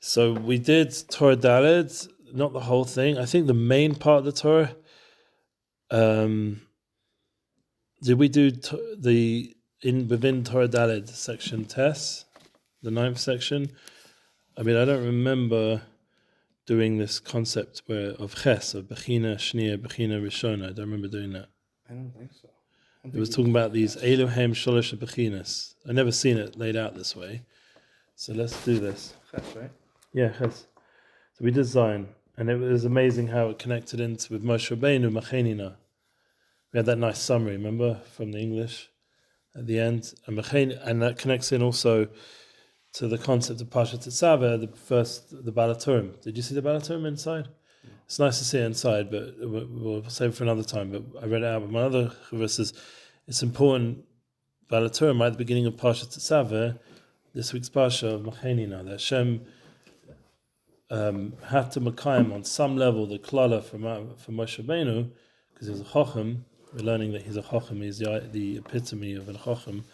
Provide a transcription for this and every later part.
So we did Torah Daled, not the whole thing. I think the main part of the Torah. Did we do within Torah Daled section Tes, the 9th section? I mean, I don't remember doing this concept of Ches, of Bechina Shnia, Bechina Rishona. I don't remember doing that. I don't think so. It was talking about these Elohim Sholosh Bechinas. I never seen it laid out this way. So let's do this. Ches, right? Yeah, Ches. So we did Zion, and it was amazing how it connected into with Moshe Rabbeinu, Machenina. We had that nice summary, remember, from the English at the end. And that connects in also to the concept of Parshat Tetzaveh, the Balaturim. Did you see the Balaturim inside? No. It's nice to see it inside, but we'll save it for another time. But I read it out. But my other verse is, it's important, Balaturim, right at the beginning of Parshat Tetzaveh, this week's Parsha of Machenina, that Hashem had to Makayim on some level the Klala from Moshe Rabbeinu, because he was a Chacham. We're learning that he's a Chacham, he's the epitome of a Chacham.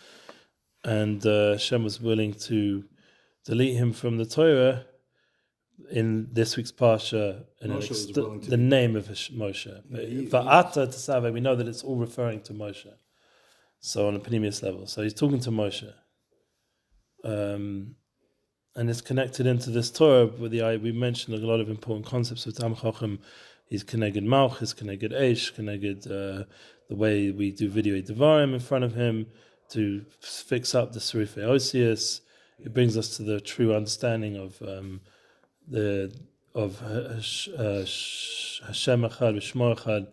And Hashem was willing to delete him from the Torah in this week's Parsha, and the name of Moshe. Va'ata Tesaveh, we know that it's all referring to Moshe. So on a Pneumius level. So he's talking to Moshe. And it's connected into this Torah with we mentioned a lot of important concepts of Tam Chacham. He's Keneged Malch, he's Keneged Eish, Keneged the way we do Vidui Devarim in front of him to fix up the Serifei Osius. It brings us to the true understanding of Hashem Echad V'Shmo Echad,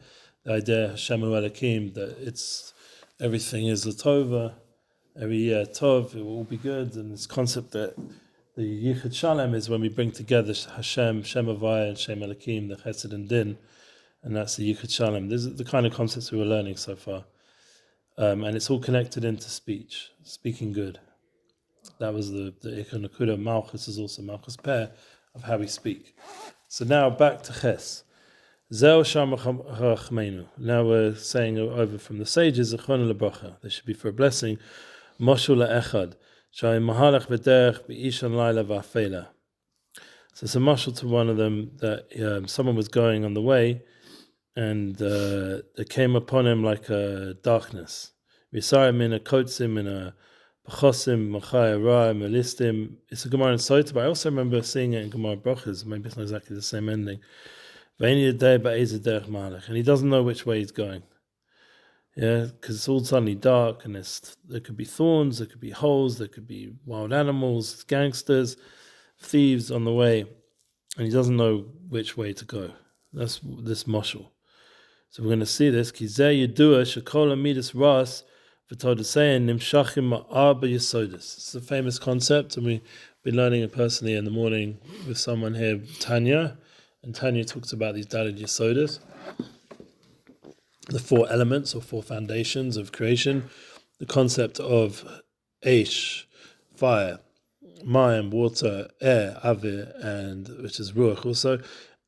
the idea Hashem Hu Elokim, that everything is Latova, every year Tov, it will all be good, and this concept that the Yichud Shalom is when we bring together Hashem, Shem Havaya, and Shem Elokim, the Chesed and Din, and that's the Yichud Shalom. This is the kind of concepts we were learning so far. And it's all connected into speaking good. That was the Ikon Nakuda. Malchus is also Malchus Peh of how we speak. So now back to Ches. Zeo Sham Rachmeinu. Now we're saying over from the sages, Zechon Lebracha. They should be for a blessing. Moshu Le'echad. Shai Mahalach V'derech B'ishan Laila V'afela. So it's a mashal to one of them that someone was going on the way, and it came upon him like a darkness. Visarim in a kotzim, in a bachosim, machaya ra, melistim. It's a Gemara in Sota, but I also remember seeing it in Gemara Brachas. Maybe it's not exactly the same ending. And he doesn't know which way he's going. Yeah, because it's all suddenly dark, and there could be thorns, there could be holes, there could be wild animals, gangsters, thieves on the way, and he doesn't know which way to go. That's this moshel. So we're going to see this. It's a famous concept, and we've been learning it personally in the morning with someone here, Tanya, and Tanya talks about these Daled Yesodas, the 4 elements or 4 foundations of creation, the concept of Eish, fire, Mayim, water, air, Avir, and which is Ruach also,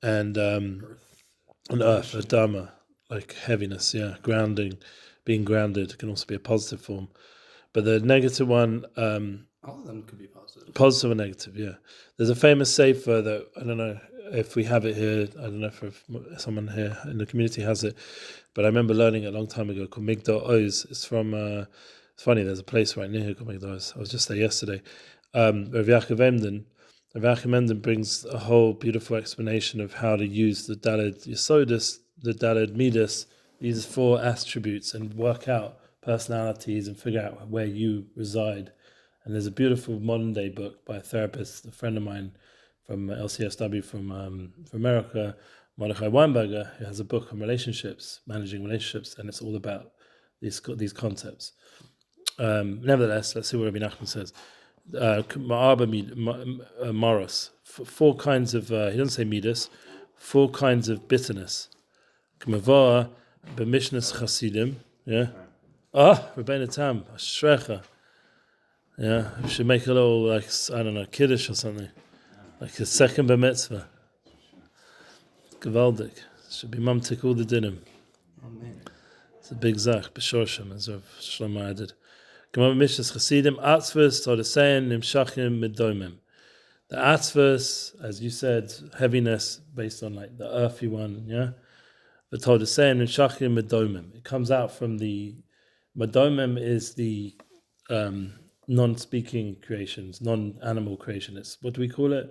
and earth, Adama, like heaviness, grounding, being grounded can also be a positive form. But the negative one, all of them could be positive. Positive or negative, yeah. There's a famous sefer that, I don't know if we have it here, I don't know if someone here in the community has it, but I remember learning it a long time ago called Migdal Oz. It's from, it's funny, there's a place right near here called Migdal Oz. I was just there yesterday. Rav Yaakov Emden brings a whole beautiful explanation of how to use the Daled Yesodis, the Daled Midas, these 4 attributes, and work out personalities and figure out where you reside. And there's a beautiful modern day book by a therapist, a friend of mine from LCSW from America, Mordechai Weinberger, who has a book on relationships, managing relationships, and it's all about these concepts. Nevertheless, let's see what Rabbi Nachman says. Maros, 4 kinds of, he doesn't say midas, 4 kinds of bitterness. K'mavah, b'mishnas chasidim, Rabbeinu Tam, ashrecha. Yeah, we should make a little, like, I don't know, kiddush or something. Like a second b'mitzvah. Gewaldig. Should be mamtik all the dinim. Amen. It's a big zach, b'shorshim, as Rav Shlomo added. Gemara Mishnas Chasidim, Atzvus, Todesein, Nimshachim, Midoimim. The atzvus, as you said, heaviness based on like the earthy one, yeah. The Todasem and Shachim Medomim. It comes out from the Medomim is the non-speaking creations, non-animal creation. It's what do we call it?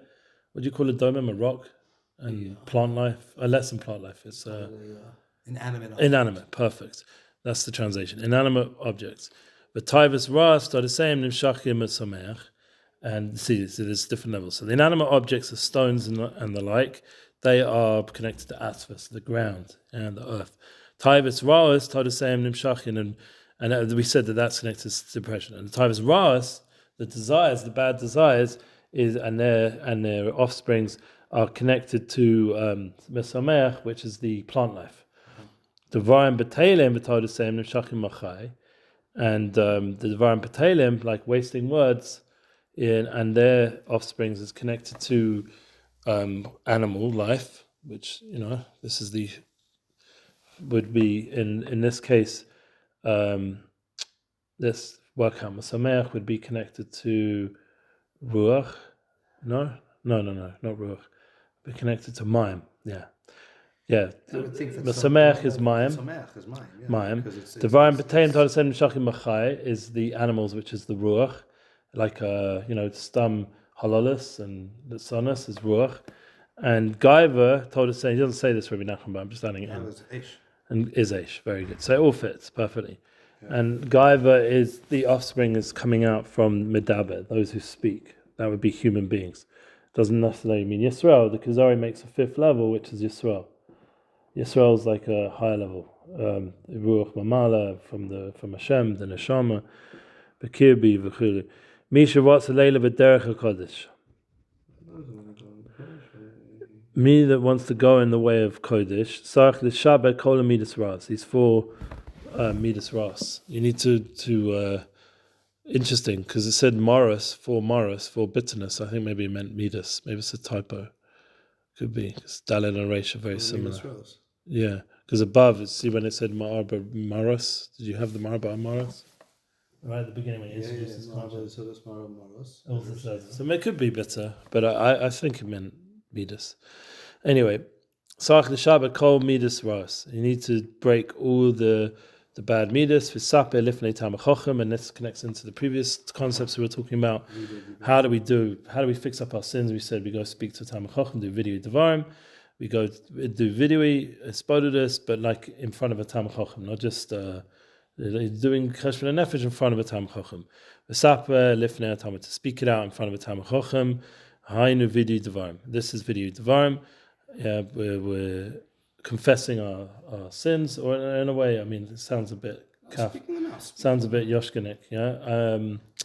What do you call a domim? A rock and plant life? Less than plant life. It's inanimate. Inanimate. Perfect. That's the translation. Inanimate objects. The Taivas Ras are the same Nimshachim and Sameach. And see, there's different levels. So the inanimate objects are stones and the like. They are connected to Atzvus, the ground and the earth. Taivas Ras, Todasem Nimshachim, and we said that that's connected to depression. And the Taivas Ras, the desires, the bad desires, and their offsprings are connected to Mesameach, which is the plant life. Devarim B'Talem B'Todasem Nimshachim Machai, and the Devarim B'Talem, like wasting words, and their offsprings is connected to animal life, which this is would be in this case this Wakam Sameach would be connected to Ruach. No, not Ruach. Be connected to Mayim. Yeah. I would think that Sameach is Mayim. Sameach is Mayim. Yeah, Mayim. Devarim B'Talem Todasem Nimshachim Machai is the animals, which is the Ruach. Like Stam Halalis and the Sonus is Ruach. And Gaiva told us, he doesn't say this Rabbi Nachman, but I'm just adding it in. And is Aish, very good. So it all fits perfectly. Yeah. And Gaiva is the offspring is coming out from Medaber, those who speak. That would be human beings. Doesn't necessarily mean Yisrael. The Kuzari makes a fifth level, which is Yisrael. Yisrael is like a higher level. Ruach Mamala from Hashem, the Neshama, Bekirbi, V'chulu. Misha what's a Leila B'derech HaKodesh. Me that wants to go in the way of Kodesh, Sarach l'Shabbat Kol Midas Ras. These 4 Midas Ras. You need to interesting because it said Morris for bitterness. I think maybe it meant Midas. Maybe it's a typo. Could be. Because Dalet and Resh are very similar. Yeah, because above, see when it said Ma'arba Maros. Did you have the Ma'arba Maros? Right at the beginning when you introduced this concept. So that's Ma'arba Maros. Also says so. It could be bitter, but I think it meant Midas. Anyway, Sarach l'Shabbat Kol Midas Ras. You need to break all the bad Midas. V'sape lifnei Talmid Chacham, and this connects into the previous concepts we were talking about. How do we fix up our sins? We said we go speak to Talmid Chacham, do Vidui Devarim. We go do Vidui Spodudus, but like in front of a Talmid Chacham, not just doing Cheshbon Nefesh in front of a Talmid Chacham. V'sape lifnei Talmid, to speak it out in front of a Talmid Chacham. Hainu Vidui Devarim. This is Vidui Devarim. Yeah, we're confessing our sins, or in a way, I mean, it sounds a bit sounds a bit Yoshkanik, yeah.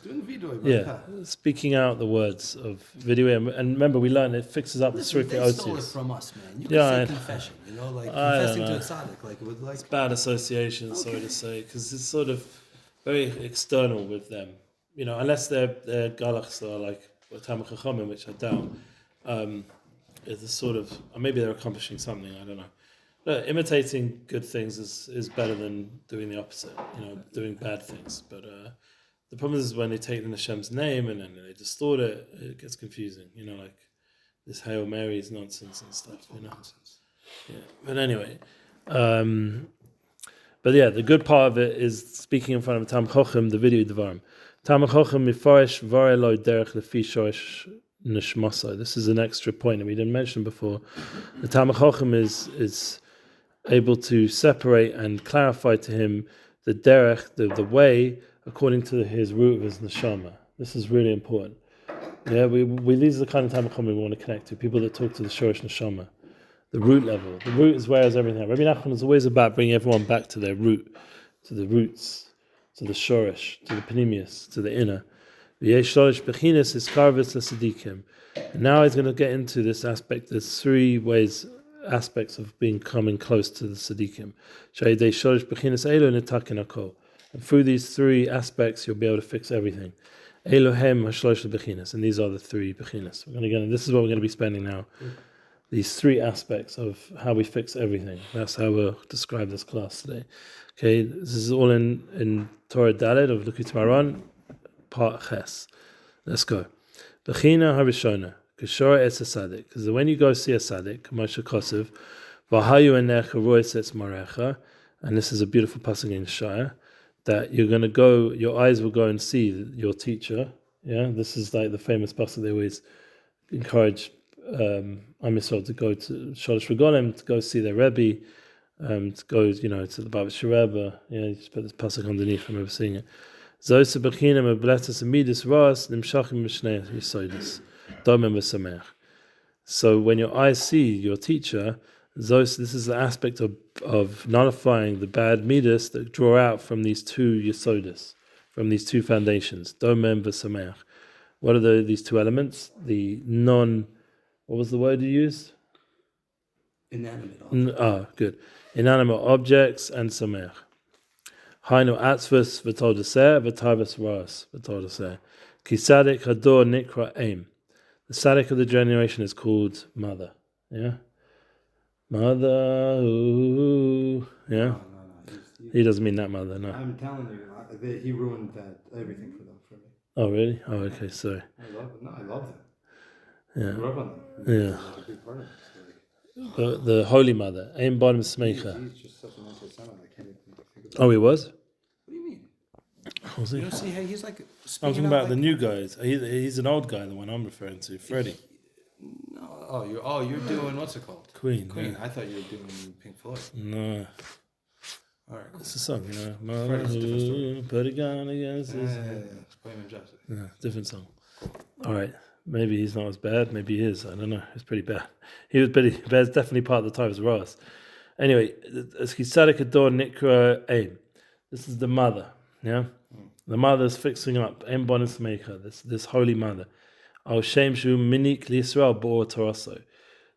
Doing Vidui, speaking out the words of Vidui, and remember we learned it fixes up the Srifei Otius. They stole it from us, man. You can say confession, like confessing to a tzaddik, it's bad association, sorry to say, because it's sort of very external with them, unless they're galachs or like Talmid Chachamim, which I doubt. It's a sort of, or maybe they're accomplishing something, I don't know. But imitating good things is better than doing the opposite, doing bad things. But the problem is when they take the Hashem's name and then they distort it, it gets confusing, like this Hail Mary's nonsense and stuff, Nonsense. Yeah. But anyway, the good part of it is speaking in front of Talmid Chacham, the Vidui Devarim. Talmid Chacham mifaresh vareloi derech lefi shoresh nishmasa. This is an extra point that we didn't mention before. The Talmid Chacham is able to separate and clarify to him the derech, the way, according to his root of his neshama. This is really important. Yeah, we these are the kind of Talmid Chacham we want to connect to, people that talk to the shoresh neshama, the root level. The root is where is everything. Rabbi Nachman is always about bringing everyone back to their root, to the roots, to the shoresh, to the panemius, to the inner. And now he's going to get into this aspect. There's 3 aspects of coming close to the tzaddikim. And through these 3 aspects, you'll be able to fix everything. Elohem hashlosh bechinas, and these are the 3 bechinas. We're going to get. This is what we're going to be spending now. These 3 aspects of how we fix everything. That's how we'll describe this class today. Okay, this is all in Torah Dalet of Likutei Moharan, part Ches. Let's go. Bechina harishona. Kishora es a sadik. Because when you go see a sadik, Moshe Kosev, V'hayu enecha rois etz marecha, and this is a beautiful passage in Shaya, that you're going to go, your eyes will go and see your teacher. Yeah, this is like the famous passage they always encourage Am Yisrael to go to Shalosh Regalim, to go see their Rebbe, to go, to the Baba Rebbe. Yeah, you just put this pasuk underneath. I remember seeing it. Zos b'chinim abletas amidus ras nimshachim b'shnei yisoidus domem v'sameach. So when your eyes see your teacher, this is the aspect of nullifying the bad midas that draw out from these two yisodis, from these two foundations, domem v'sameach. What are these two elements? The what was the word you used? Inanimate objects. Good. Inanimate objects and sameach. Hainu atzvus v'todaseh v'tavus ras v'todaseh. Ki sadik hador nikra aim. The sadik of the generation is called mother. Yeah? Mother, ooh. Yeah? No. He doesn't mean that mother, no. I'm telling you, he ruined everything for me. Oh, really? Oh, okay, sorry. I love them. Yeah. I grew up on them. Yeah. A big part of it. So The Holy Mother, Aim Bottom Smecha. he's just such an anti-Semite. I can't even think of it. Oh, he was? What do you mean? Was he? You don't see how he's like. I'm talking about the new guys. He's an old guy, the one I'm referring to, Freddie. No, you're doing what's it called? Queen. Queen. Yeah. I thought you were doing Pink Floyd. No. All right. Cool. It's a song, Freddie's a different story. Put a gun against his... It's Bohemian Rhapsody. Yeah, different song. All right. Maybe he's not as bad. Maybe he is. I don't know. It's pretty bad. He was pretty bad. It's definitely part of the Tivus Ross. Anyway, this is the mother. Yeah? The mother's fixing up. This holy mother. Al Shem Shu Minik Yisrael Bor Toraso.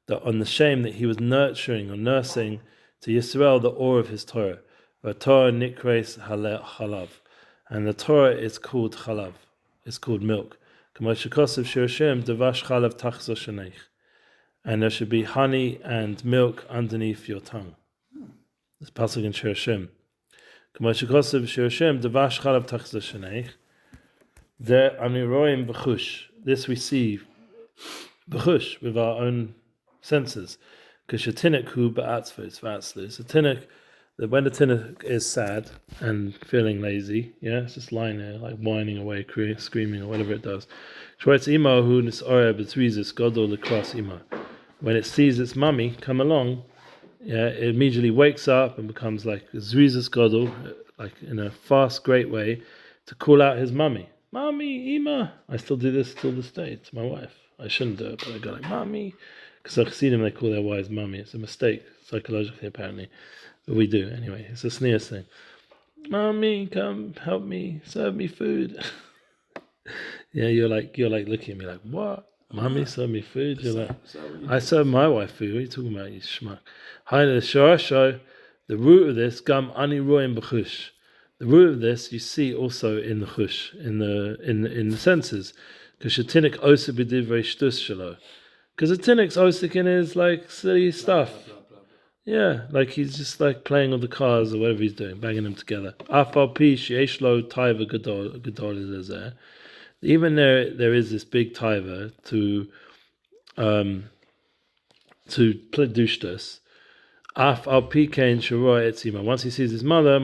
That on the shame that he was nurturing or nursing to Yisrael the ore of his Torah. Torah Nikres Halav. And the Torah is called Halav. It's called milk. And there should be honey and milk underneath your tongue. This pasuk in Shir Hashem. This we see b'chush, with our own senses. When the tinnik is sad and feeling lazy, yeah, it's just lying there, like whining away, screaming, or whatever it does. When it sees its mummy come along, yeah, it immediately wakes up and becomes like zrizis godol, like in a fast, great way, to call out his mummy. Mummy, Ima. I still do this till this day to my wife. I shouldn't do it, but I go like, Mummy. Because I've seen them, they call their wives mummy. It's a mistake, psychologically, apparently. But we do, anyway. It's a sneer thing. Mommy, come help me, serve me food. Yeah, you're like looking at me like, what? Mommy, serve me food? You're like, I serve my wife food. What are you talking about, you schmuck? The root of this, gam ani roim b'chush. The root of this you see also in the chush, in the senses. Because the tinnik osa b'divrei shtus shelo. Because the tinnik's osik in his like silly stuff. Yeah, like he's just like playing on the cars or whatever he's doing, banging them together. Even there is this big taiva to pledushtas. Once he sees his mother,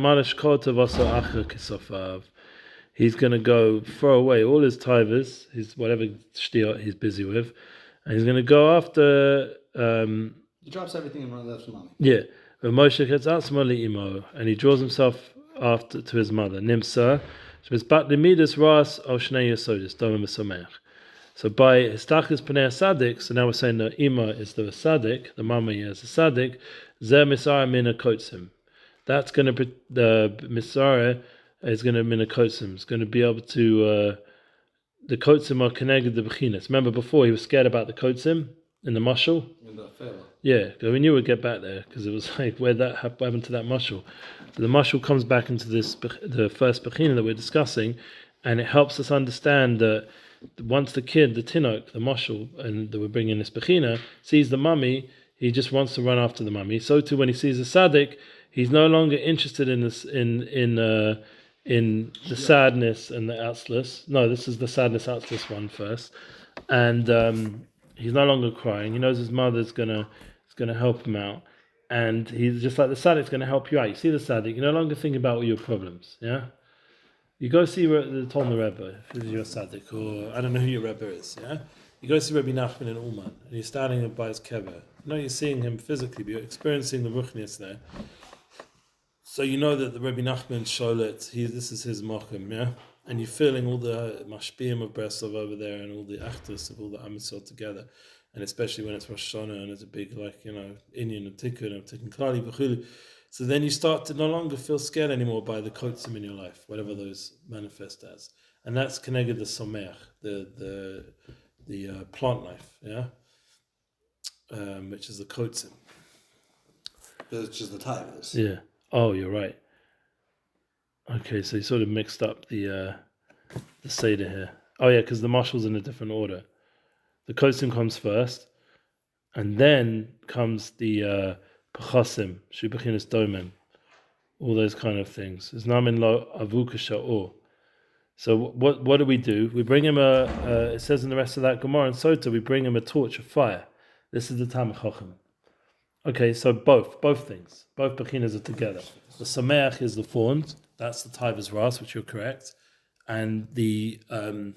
he's going to go throw away all his taivas, his whatever shtiyot he's busy with, and he's going to go after. He drops everything and runs after mommy. Yeah, and he draws himself after to his mother. Nimsa, so by histachis pnei sadik, so now we're saying the ima is the sadik, the mama is the sadik. Zeh misara mina kotzim. That's going to be the misara is going to mina kotzim. It's going to be able to the kotzim are connected to the bechinas. Remember before he was scared about the kotzim in the mashal. Yeah, we knew we'd get back there because it was like what happened to that mashal. So the mashal comes back into the first bechina that we're discussing, and it helps us understand that once the kid, the tinok, the mashal, and that we're bringing this bechina, sees the mummy, he just wants to run after the mummy. So too, when he sees the tzaddik, he's no longer interested in this in the sadness and the atzlus. No, this is the sadness atzlus one first, and he's no longer crying. He knows his mother's gonna help him out, and he's just like the Saddic's gonna help you out. You see the Saddic, you're no longer thinking about all your problems. Yeah, you go see the Talmid Rebbe if you're a Saddic, or I don't know who your Rebbe is. Yeah, you go see Rabbi Nachman in Uman, and you're standing by his kever. No, you're seeing him physically, but you're experiencing the ruchnius there. So you know that the Rabbi Nachman Sholet, this is his mokum, yeah? And you're feeling all the mashpiyim of Breslov over there and all the achdus of all the Amisot together. And especially when it's Rosh Hashanah and it's a big, Inyan and Tikkun and Tikkun Klali, B'chulu. So then you start to no longer feel scared anymore by the kotzim in your life, whatever those manifest as. And that's connected the someach, the plant life, yeah? Which is the kotzim. It's just the tigers. Yeah. Oh, you're right. Okay, so you sort of mixed up the Seder here. Oh yeah, because the marshal's in a different order. The kotzim comes first, and then comes the pachasim, shubachinas domem, all those kind of things. It's namin lo avuka sha'or. So what do? We bring him it says in the rest of that Gemara and Sota, we bring him a torch of fire. This is the Talmid Chacham. Okay, so both things, both bechinas are together. The sameach is the thorns, that's the tivus ras, which you're correct, and and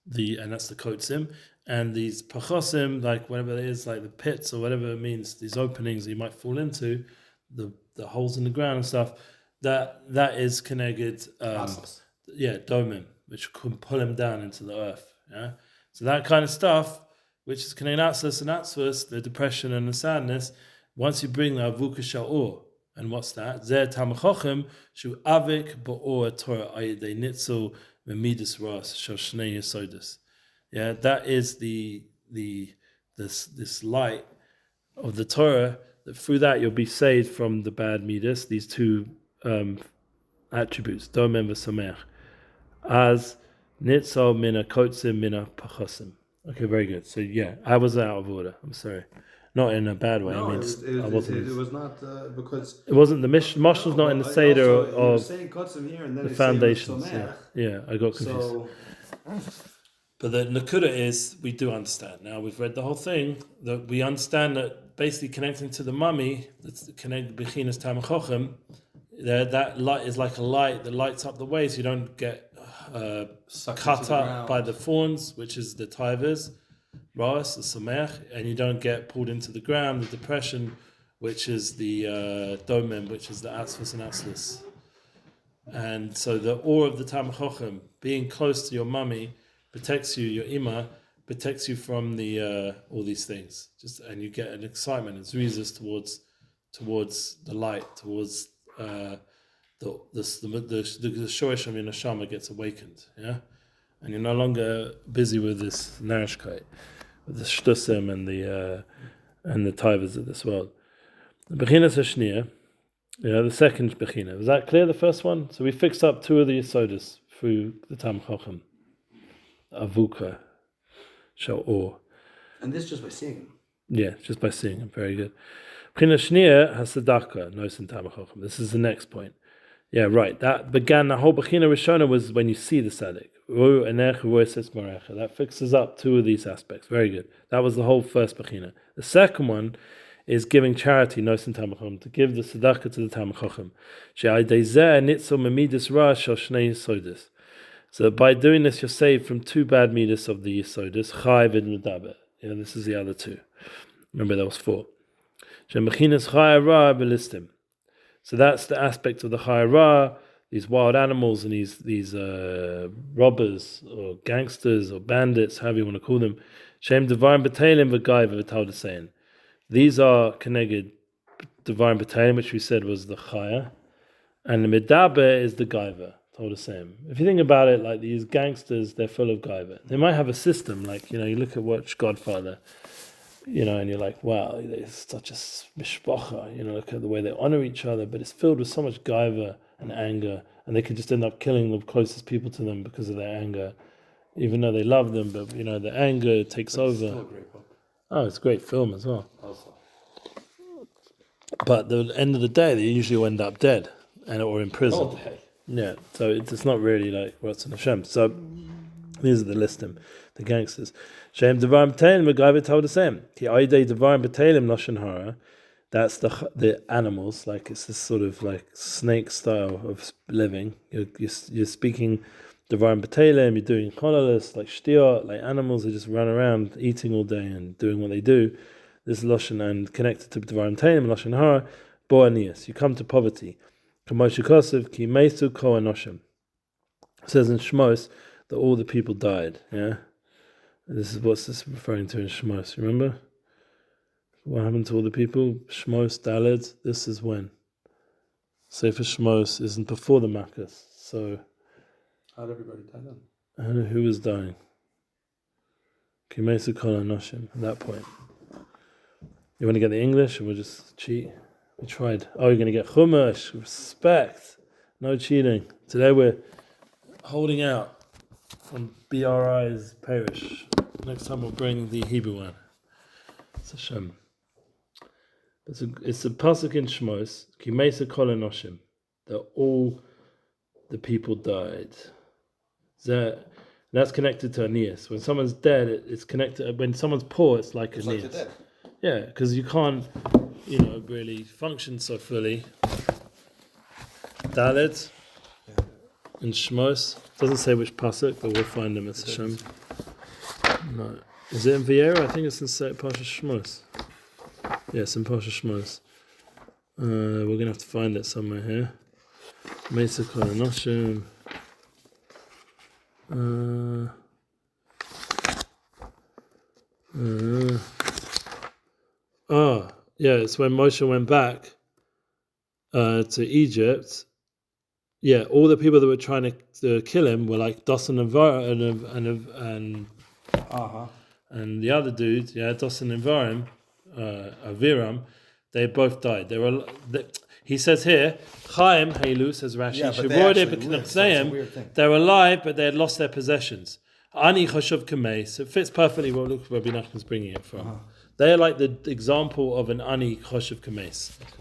that's the kotzim, and these pachosim, like whatever it is, like the pits or whatever it means, these openings that you might fall into, the holes in the ground and stuff, that is connected, domim, which can pull him down into the earth. Yeah, so that kind of stuff, which is connected atzvus and atzvus, the depression and the sadness. Once you bring the avuka sha'or, and what's that? Zeh Talmid Chacham shu avik ba'or Torah ayidei nitzel v'midas ras shel shnei yesodus. Yeah, that is this light of the Torah. That through that you'll be saved from the bad midas. These two attributes, domem v'sameach, as nitzel mina kotzim mina pachasim. Okay, very good. So yeah, I was out of order. I'm sorry. Not in a bad way. No, I mean, it was not because it wasn't the Moshel's not in the Seder of here and then the foundations. Yeah, I got confused. So, but the Nakuda is we do understand. Now we've read the whole thing. That we understand that basically connecting to the mummy, that's connected to Bechinas Talmid Chacham. That light is like a light that lights up the way, so you don't get cut up by the thorns, which is the tivers. Ras, the Sameach, and you don't get pulled into the ground, the depression, which is the Domem, which is the Atzvus and Atzlus. And so the awe of the Talmid Chacham, being close to your mummy, protects you, your Ima, protects you from the all these things. And you get an excitement, it's reasons towards the light, towards the Shoresh of your Neshama gets awakened, yeah? And you're no longer busy with this narishkeit, with the shtusim and the tivers of this world. The bechinas hashniya, the second bechina. Was that clear? The first one. So we fixed up two of the yesodis through the Talmid Chacham, avuka, sha'or. And this just by seeing him. Yeah, just by seeing him. Very good. Bechina shniya has tzedakah, no sin Talmid Chacham. This is the next point. Yeah, right. That began the whole Bechina Rishona was when you see the Tzaddik. That fixes up two of these aspects. Very good. That was the whole first Bechina. The second one is giving charity, Nosin Talmid Chacham, to give the tzedakah to the Talmid Chacham. So by doing this, you're saved from two bad midas of the Yisodis, Chai vid Medaber. This is the other two. Remember, there was four. So that's the aspect of the Chayra, these wild animals and these robbers or gangsters or bandits, however you want to call them. Shem Devarim B'Teilim V'Gaiva V'Taldesein. These are connected Devarim B'Teilim, which we said was the Chaya, and the Medaber is the Gaiva, Taldesein. If you think about it, like these gangsters, they're full of Gaiva. They might have a system, like, you look at Watch Godfather, and you're like, wow, there's such a mishpacha, look at the way they honor each other, but it's filled with so much gaiva and anger, and they could just end up killing the closest people to them because of their anger, even though they love them, but, the anger takes over. It's still a great book. Oh, it's a great film as well. Also. But at the end of the day, they usually end up dead or in prison. All day. Yeah, so it's not really like what's in Hashem. So these are the listim. the gangsters. Shem Devarim B'Teilim, MacGyver told the same. Ki Aidei Devarim B'Teilim Lashon Hara. That's the animals, like it's this sort of like snake style of living. You're speaking Devarim B'Teilim, you're doing cholalis, like shtiyot, like animals that just run around eating all day and doing what they do. This is Lashon and connected to Devarim B'Teilim, Lashon Hara, Bo'anias. You come to poverty. K'moshe Kosev, Ki Meisu Ko Anoshim. It says in Shmos that all the people died, yeah? And this is what's this referring to in Shmos, remember? What happened to all the people? Shmos, Daled, this is when? Sefer Shmos isn't before the Makkos, so... How'd everybody die then? Who was dying? Kimesa Kol Anoshim, at that point. You want to get the English, or we'll just cheat? We tried. Oh, you're going to get Chumash, respect, no cheating. Today we're holding out on BRI's parish. Next time we'll bring the Hebrew one. It's a Shem. It's a pasuk in Shmos. Ki meisa kol enoshim, that all the people died. That's connected to Aeneas. When someone's dead, it's connected. When someone's poor, it's like Aeneas. Like dead. Yeah, because you can't, really function so fully. Dalet in Shmos doesn't say which pasuk, but we'll find them. It's a Shem. No, is it in Vieira? I think it's in Pasha Shmos. Yes, in Pasha Shmos. We're gonna have to find it somewhere here. Meisa Kol Anoshim. It's when Moshe went back to Egypt. Yeah, all the people that were trying to kill him were like Dosan and the other dude, Dosan and Aviram, they both died. He says here, Chaim Heilu, says Rashi, they were alive, but they had lost their possessions. Ani Chashuv Kamei, so it fits perfectly what Rabbi Nachman's bringing it from. They are like the example of an Ani Chashuv Kamei.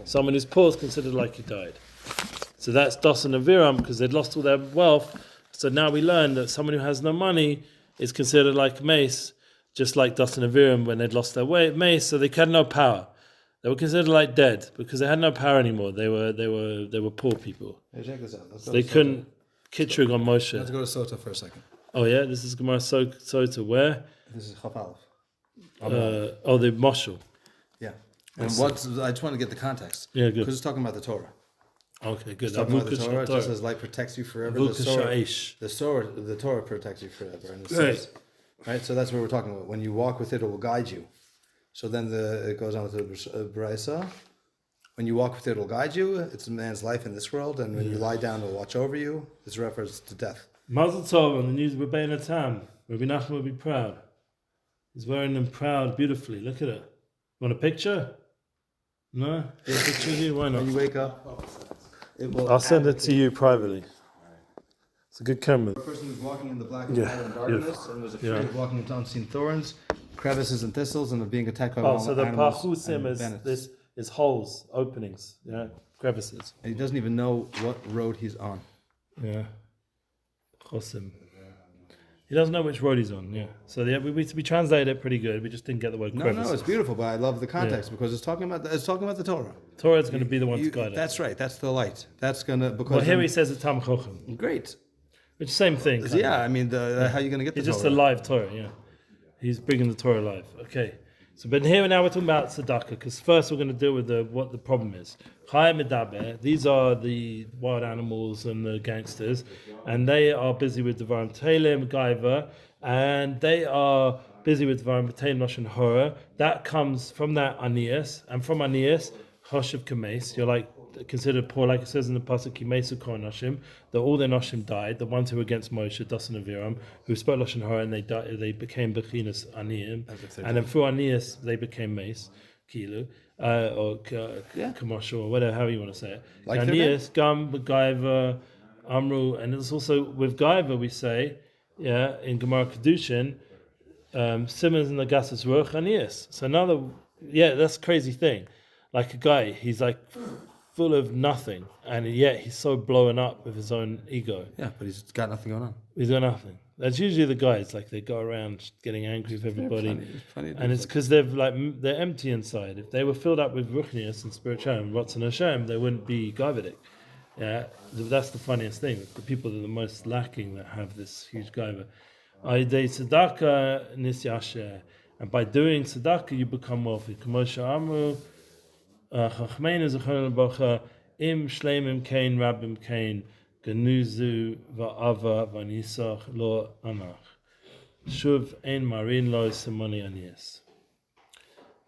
Someone who's poor is considered like he died. So that's Dosan and Aviram, because they'd lost all their wealth. So now we learn that someone who has no money is considered like mace, just like Dosan and Aviram when they'd lost their mace, so they had no power. They were considered like dead because they had no power anymore. They were poor people. Hey, check this out. So they couldn't kitrig on Moshe. Let's go to Sota for a second. Oh yeah, this is Gemara Sota where? This is Chaf Aleph. The Moshel. Yeah. And I just want to get the context. Yeah, good. Because it's talking about the Torah. Okay, good. It's talking about the Torah. It just says light protects you forever. The Torah protects you forever. And it says, right? So that's what we're talking about. When you walk with it, it will guide you. So then it goes on with the Braisa. When you walk with it, it will guide you. It's a man's life in this world. And when you lie down, it will watch over you. This refers to death. Mazel Tov on the news of Rabbeinu Tam. Rabbi Nachman will be proud. He's wearing them proud beautifully. Look at it. Want a picture? No? Get a picture of you? Why not? When you wake up, I'll send it to you privately. It's a good camera. A person who's walking in the black and darkness and was afraid of walking into unseen thorns, crevices and thistles, and of being attacked by so the pachusim is holes, openings, crevices. And he doesn't even know what road he's on. Yeah. Chosim. He doesn't know which road he's on, So we translated it pretty good. We just didn't get the word crevices. No, it's beautiful, but I love the context because it's talking about the Torah. Torah is going to be the one to guide us. That's right. That's the light. That's going to... Well, here he says it's Talmid Chacham. Great. Which same thing. Yeah, I mean, how are you going to get the It's Torah? just a live Torah, He's bringing the Torah live. Okay. So, but here now we're talking about tzedakah, because first we're going to deal with what the problem is. Chai Medaber, these are the wild animals and the gangsters, and they are busy with Devarim B'Teilim, Gaiva, and they are busy with Devarim B'Teilim, Lashon Hara. That comes from that Aeneas, and from Aeneas, Choshev Kameis, you're like considered poor, like it says in the pasuk Kimesu Kol Noshim, that all their Noshim died, the ones who were against Moshe, Dosan and Aviram, who spoke Lashon Hara, and they died, they became Bechinas Aniyim, and then through Aeneas they became Mace, Kilu, or Kamosha, or whatever, however you want to say it. Like Aeneas, Gam, Gaiva, Amru, and it's also with Gaiva we say, in Gemara Kedushin, Simmons and the Gasas Ruach Aeneas. So another, that's a crazy thing. Like a guy, he's like full of nothing, and yet he's so blown up with his own ego. Yeah, but he's got nothing going on. He's got nothing. That's usually the guys. Like they go around getting angry with everybody, and it's because they're empty inside. If they were filled up with ruchnius and spirituality and Ratzon Hashem, they wouldn't be gaivadik. Yeah, that's the funniest thing. The people that are the most lacking that have this huge gaiva. Aidei tzedakah nisyasher, and by doing tzedakah you become wealthy. K'moshe amru chachmeinu zechon l'bracha im shleimim kain rabim kain genuzu va'ava v'nisach lo anach shuv ein marin lo simoni anias.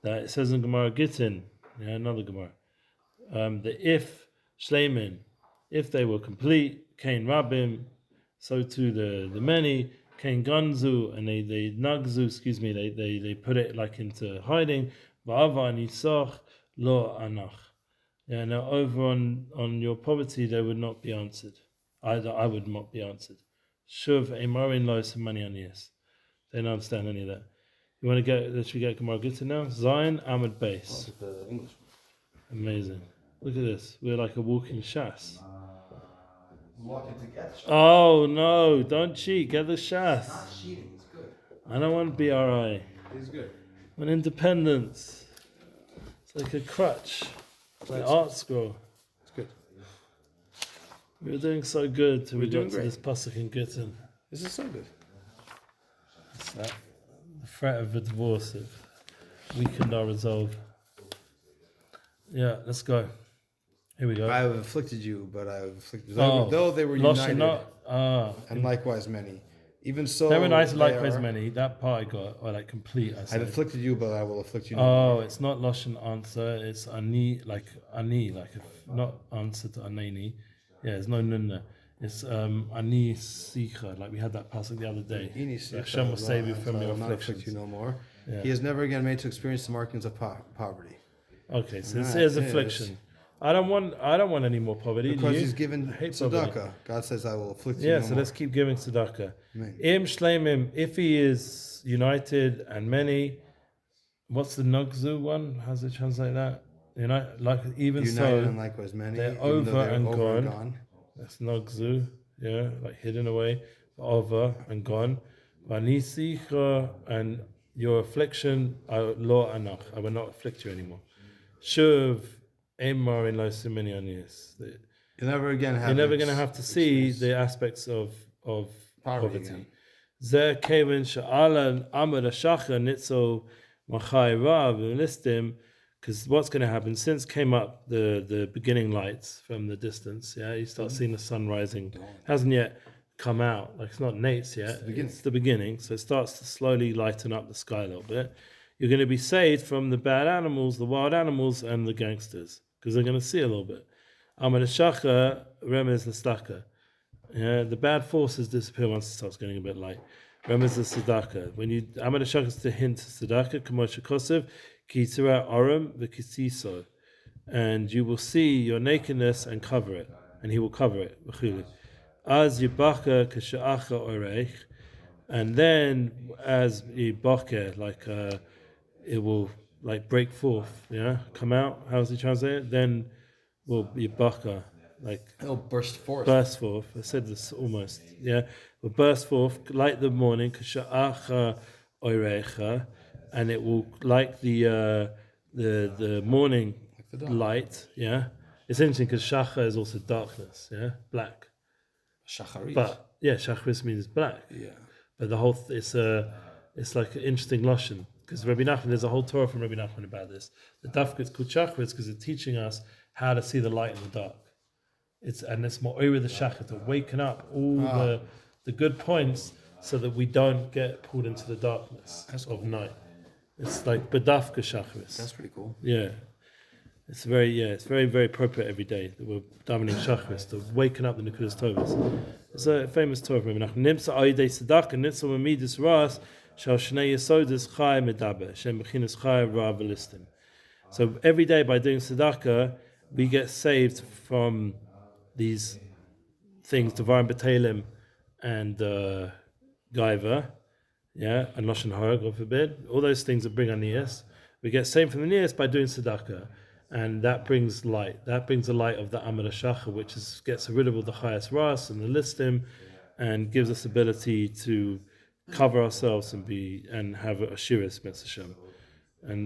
That it says in Gemara Gittin, another Gemara, that if shleimin, if they were complete, kain rabim, so too the many, kain ganzu, and they nagzu, they put it like into hiding, va'ava nisach lo anach. Yeah, now over on your poverty, they would not be answered. Either I would not be answered. Shuv emarin lo semani anias. They don't understand any of that. You want to get? Should we get Gemara Gittin now? Zion Amud Beis. Amazing. Look at this. We're like a walking shas. Oh no! Don't cheat. Get the shas. Not cheating. It's good. I don't want BRI. It's good. I want independence. It's like a crutch. It's like art scroll. It's good. We were doing so good till we got to this pasuk in Gittin. This is so good. It's that. The threat of a divorce have weakened our resolve. Yeah, let's go. Here we go. I have afflicted you, but I have afflicted though they were united, and likewise many. Even so, they were united likewise many. That part I got, or like complete. I have afflicted you, but I will afflict you. It's not Lashon answer. It's ani, like not answer to anani. Yeah, there's no nun there. It's ani sicha, like we had that pasuk the other day. Hashem will save you from your afflictions. You no more. Yeah. He is never again made to experience the markings of poverty. Okay, so this is affliction. I don't want any more poverty. Because he's given tzedakah. God says, "I will afflict you." Yeah, so let's keep giving tzedakah. Im shleimim, if he is united and many. What's the nugzu one? How does it translate that? Like even united so, and likewise many. They're over and gone. That's nugzu, like hidden away, over and gone. Vanisicha, and your affliction, lo anach, I will not afflict you anymore. Shuv emar in lo simini anias. You're never going to have to see the aspects of poverty. Zer kevin sha'ala amad ashacha nitzo machai rav listim. Because what's going to happen, since came up the beginning lights from the distance, you start seeing the sun rising. Hasn't yet come out, like it's not nates yet. It's the beginning, so it starts to slowly lighten up the sky a little bit. You're going to be saved from the bad animals, the wild animals, and the gangsters, because they're going to see a little bit. Amad Shacha remez the staka. The bad forces disappear once it starts getting a bit light. Remez the tzedakah. When you Amad Shacha is to hint tzedakah, K'moshe Kosev. And you will see your nakedness and cover it, and he will cover it. And then as yibaker, it will like break forth, come out. How does he translate it? Then will yibaker, like it'll burst forth. I said this almost, will burst forth like the morning. And it will like the morning light, It's interesting because shacha is also darkness, black. Shacharis. But shacharis means black. Yeah. But the whole it's like an interesting lashon because Rabbi Nachman, there's a whole Torah from Rabbi Nachman about this. The dafka is called shacharis because it's teaching us how to see the light in the dark. It's more over the shacha to waken up all the good points so that we don't get pulled into the darkness of night. It's like Badafka Shacharis. That's pretty cool. Yeah. It's very, very appropriate every day that we're davening Shacharis, to waken up the Nekudas Tovas. It's a famous Torah from Menachem. Nimsa Aidei Tzedakah, Nitzel Mamidus Ras, Shal Shnei Yesodis Chai Medaber, Shem Bechinas Chai Ra Velistim. So every day by doing Tzedakah, we get saved from these things, Devarim B'Telim and Gaiva. And Lashon Hara, God forbid. All those things that bring aniyas. We get saved from the aniyas by doing tzedakah. And that brings light. That brings the light of the Amad HaShacha, which gets rid of all the highest ras and the listim, and gives us ability to cover ourselves and have a shiras mitzvah. And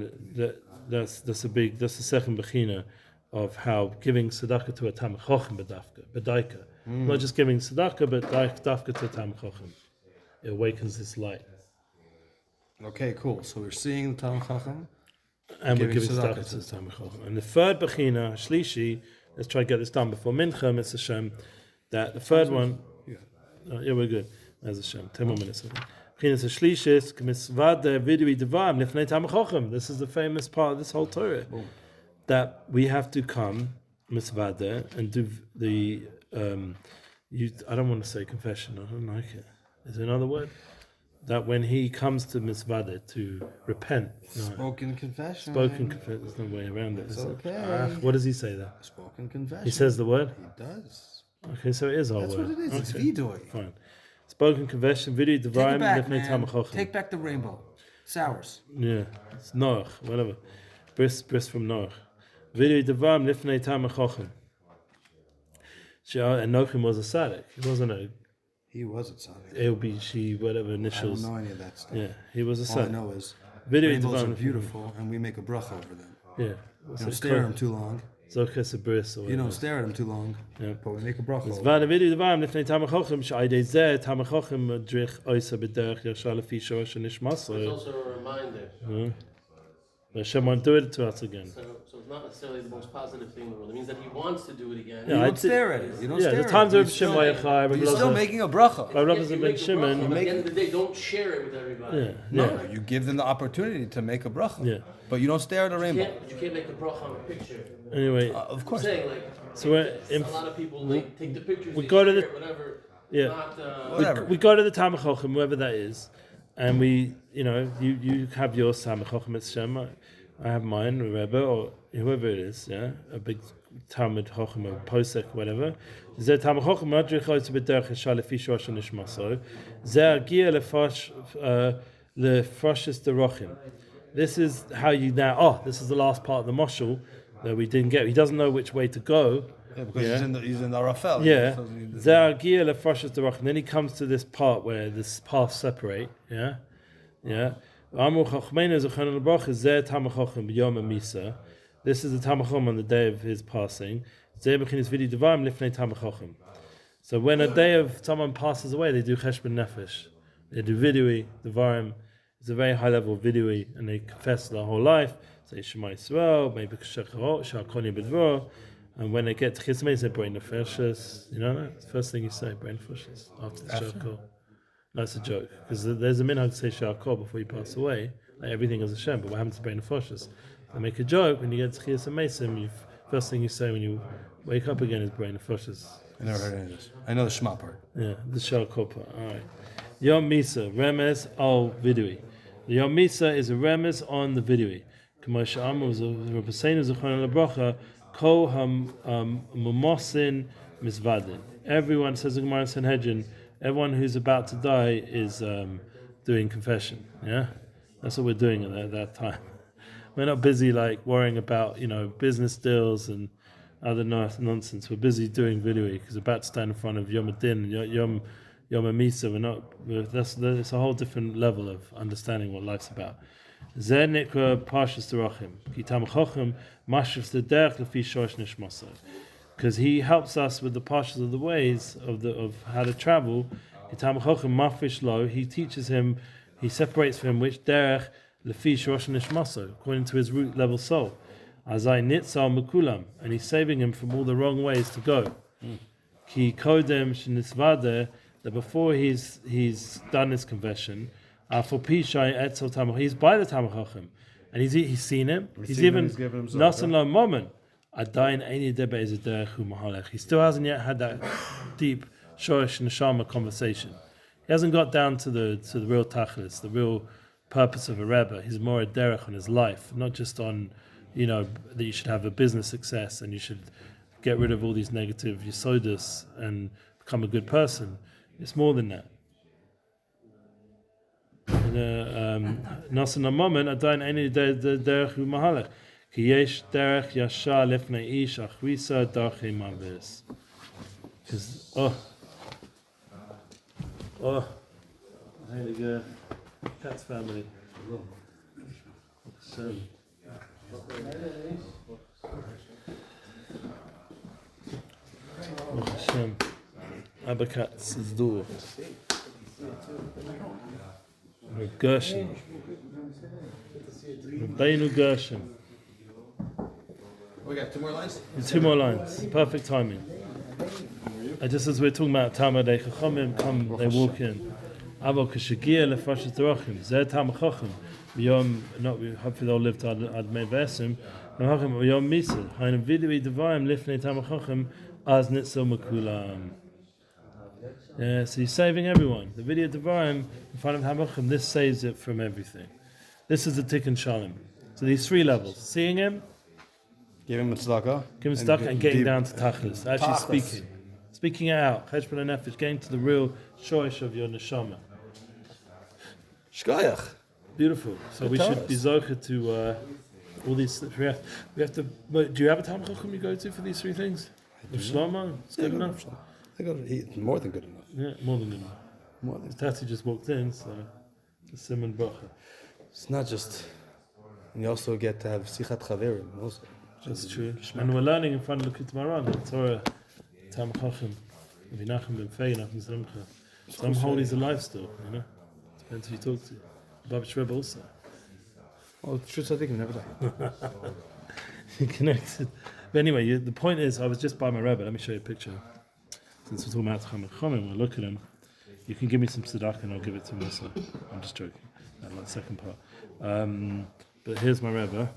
that's the second bechina of how giving tzedakah to a Talmid Chacham bedaika. Not just giving tzedakah, but dafka to a Talmid Chacham. It awakens this light. Okay, cool. So we're seeing the Talmid Chacham, and we're giving tzedakah to the Talmid Chacham. And the third bechina, shlishi, let's try to get this done before mincha, Mr. Shem. That the third one, yeah, we're good. As Hashem, 10 more minutes. This is the famous part of this whole Torah. That we have to come, misvada, and do the, I don't want to say confession, I don't like it. Is there another word? That when he comes to misvada, to repent. Spoken confession. Spoken confession, there's no way around it. It's okay. What does he say there? Spoken confession. He says the word? He does. Okay, so it is our That's word. That's what it is, okay. It's Vidui. Fine. Spoken confession, Vidui Devarim, Lifnei Talmid Chacham. Take back the rainbow. Sours. Yeah, it's Noach, whatever. Bris from Noach. Vidui Devarim, Lifnei Talmid Chacham. And Noachim was a tzaddik. He wasn't a... He was a tzaddik. A, she, whatever initials. I don't know any of that stuff. Yeah, he was a tzaddik. All I know is rainbows are beautiful and we make a bracha over them. Yeah. You don't stare at them too long. Zokas a bris or whatever. You don't stare at them too long. Yeah. But we make a bracha over them. Vidui Devarim, Lifnei Talmid Chacham, She'aydei Zeh, Talmid Chacham, Madrich, Oisa, B'derech, Yashar, Lefi, Shorosh, and Nishmas. It's also a reminder. Hashem won't do it to us again. So it's not necessarily the most positive thing in the world. It means that he wants to do it again. You don't stare at it. You don't stare the times of Shem Vayachai. But you're still making a bracha. By Rabbis and Ben Shimon. At the end of the day, don't share it with everybody. Yeah. No, you give them the opportunity to make a bracha. Yeah. But you don't stare at a rainbow. But you can't make the bracha on a picture. Anyway. Of course. I'm saying, so a lot of people take the pictures, we go to the, whatever. Yeah. Whatever. We go to the Talmid Chacham, whoever that is, and we, you have your Talmid Chacham, it's Shem. I have mine, Rebbe, or whoever it is, yeah, a big Talmid Chacham, or Posek, whatever. Zeh Talmid Chacham, Madrich Oitz B'derech Yashar Lefi Shorosh Nishmaso. Zeh Agia Lefrashis Derochim. This is how you now. This is the last part of the moshul that we didn't get. He doesn't know which way to go. Yeah, because he's in the Rafel. Yeah. Zeh Agia Lefrashis Derochim. Then he comes to this part where this paths separate. Yeah. Yeah. This is the Talmid Chacham on the day of his passing. So when a day of someone passes away, they do cheshbon nefesh. They do Vidui Devarim. It's a very high level of Vidui, and they confess their whole life. Say Shema Yisrael, maybe Shakoni B'dvor. And when they get to Chismei, they say brain nefeshes. You know that? It's the first thing you say, brain nefeshes after the Shakol. No, it's a joke, because there's a minhag to say Sha'akol before you pass away. Like everything is Hashem, but what happens to brain nefoshes? They make a joke when you get to Chiyas Mesim. First thing you say when you wake up again is brain nefoshes. I never heard any of this. I know the Shema part. Yeah, the Sha'akol part. All right. Yom Misa, Remes al Vidui. The Yom Misa is a Remes on the Vidui. K'moshe Amar was a Rabbeinu Zechron Lebracha Kol Hamomosin Misvadin. Everyone, says the Gemara in Sanhedrin, everyone who's about to die is doing confession. Yeah, that's what we're doing at that time. We're not busy worrying about business deals and other nonsense. We're busy doing vidui because we're about to stand in front of Yom Adin, Yom Amisa. That's a whole different level of understanding what life's about. Zeh nikra parshas derachim ki Talmid Chacham mashif derech lefi shorosh nishmasa. Because he helps us with the parshas of the ways of how to travel. He teaches him, he separates for him which derech lefi shorosh nishmaso, according to his root level soul. Azai nitzal mekulam, and he's saving him from all the wrong ways to go. Ki kodem shenisvade, that before he's done his confession, for pishai etzel tamach, he's by the Talmid Chacham, and he's seen him. He's even nasan lo moment. He still hasn't yet had that deep shorish neshama conversation. He hasn't got down to the real tachlis, the real purpose of a rebbe. He's more a derech on his life, not just on that you should have a business success and you should get rid of all these negative yesodus and become a good person. It's more than that. Nasan moment adayin any derech hu mahalech. Because Oh, heilige Katz family. Hashem. Hashem. Abba Katz is door. Gershon. Rabbeinu Gershon. We got 2 more lines? 2 more lines. Perfect timing. Just as we're talking about Talmid Chacham, come, they walk in. Avo kashagia lefashat drachim. Zeh Talmid Chacham. Hopefully they'll live to Ad Mei Vesim. Chacham Yom Misa. Hainu Vidui Devarim lifnei Talmid Chacham az nitzo mekulam. Yeah, so he's saving everyone. The Vidui Devarim in front of Talmid Chacham, this saves it from everything. This is the Tikkun Shalom. So these 3 levels: seeing him, Giving him tzedakah. giving tzedakah, and getting down to tachlis. Actually speaking it out. Cheshbon nefesh, getting to the real shoish of your neshama. Shkayach. Beautiful. So we should be zocher to all these. We have to. Do you have a Talmid Chacham you go to for these 3 things? Shlomo, it's good enough. I go to eat more than good enough. Yeah, more than good enough. More than. Tati just walked in, so the Simon Bracha. It's not just. And you also get to have sichat chaverim also. That's true. And we're learning in front of Likutei Moharan, the Torah, Talmid Chacham, Vinachim ben Fei, Nachum Zrimcha. Some holies alive still, you know. Depends who you talk to. Babish Rebbe also. Oh, true tzaddikim never die. You're connected. But anyway, the point is, I was just by my Rebbe. Let me show you a picture. Since we're talking about Talmid Chacham, we'll look at him. You can give me some tzedakah and I'll give it to him also. I'm just joking. That's like the second part. But here's my Rebbe.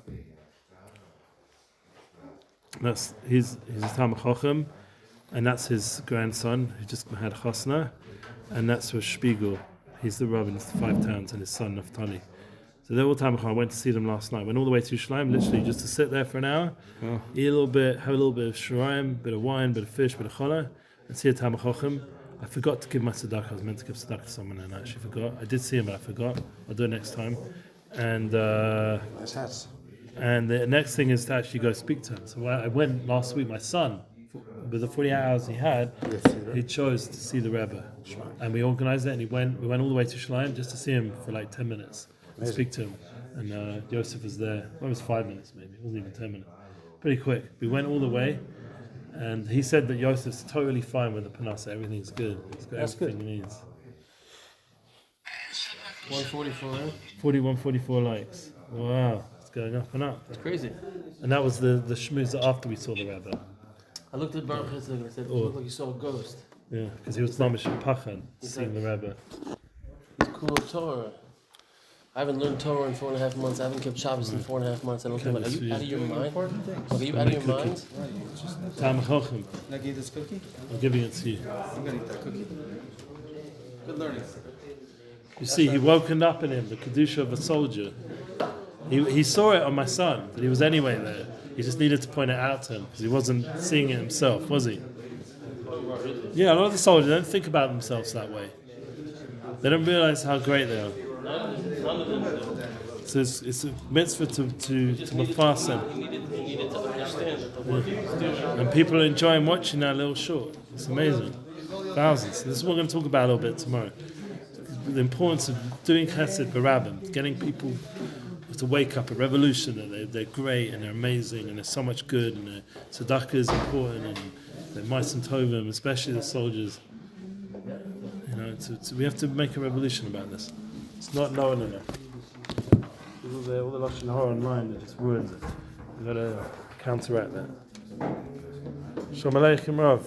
He's a Talmid Chacham, and that's his grandson who just had chasna, and that's Rosh Spiegel. He's the Rav in 5 towns, and his son Naftali. So they're all Talmid Chacham. I went to see them last night. Went all the way to Yerushalayim, literally just to sit there for an hour, eat a little bit, have a little bit of shirayim, bit of wine, bit of fish, bit of challah, and see a Talmid Chacham. I forgot to give my tzedakah. I was meant to give tzedakah to someone, and I actually forgot. I did see him, but I forgot. I'll do it next time. And Nice hats. and the next thing is to actually go speak to him. So I went last week. My son, with the 48 hours he had, he chose to see the Rebbe, and we organised it. And we went all the way to Yerushalayim just to see him for like 10 minutes, and speak to him. And Yosef was there. Well, it was 5 minutes maybe. It wasn't even 10 minutes. Pretty quick. We went all the way, and he said that Yosef's totally fine with the panasa. Everything's good. He's got everything he needs. 144. 144 likes. Wow, it's going up and up. It's crazy. And that was the shmooze after we saw the Rebbe. I looked at Baruch Chesed and I said, it looked like you saw a ghost. Yeah, because he was mamish pachan seeing the Rebbe. It's cool Torah. I haven't learned Torah in 4.5 months. I haven't kept Shabbos in 4.5 months. I don't care. Are you out of your mind? Are you out of your mind? Talmid Chacham. Can I give you this cookie? I'm giving it to you. I'm gonna eat that cookie. Good learning. You see, he woken up in him the kedusha of a soldier. He saw it on my son, but he was anyway there. He just needed to point it out to him because he wasn't seeing it himself, was he? Yeah, a lot of the soldiers don't think about themselves that way. They don't realize how great they are. So it's a mitzvah to mafasem. He needed to understand that the work he was doing. And people are enjoying watching that little short. It's amazing. Thousands. This is what we're going to talk about a little bit tomorrow. The importance of doing chesed b'rabim, getting people to wake up, a revolution, that they're great and they're amazing and there's so much good and their tzedakah is important and their ma'asim tovim, especially the soldiers. You know, we have to make a revolution about this. It's not known enough. All the Lashon Hara online that just ruins it. We've got to counteract that. Shalom Aleichem Rav.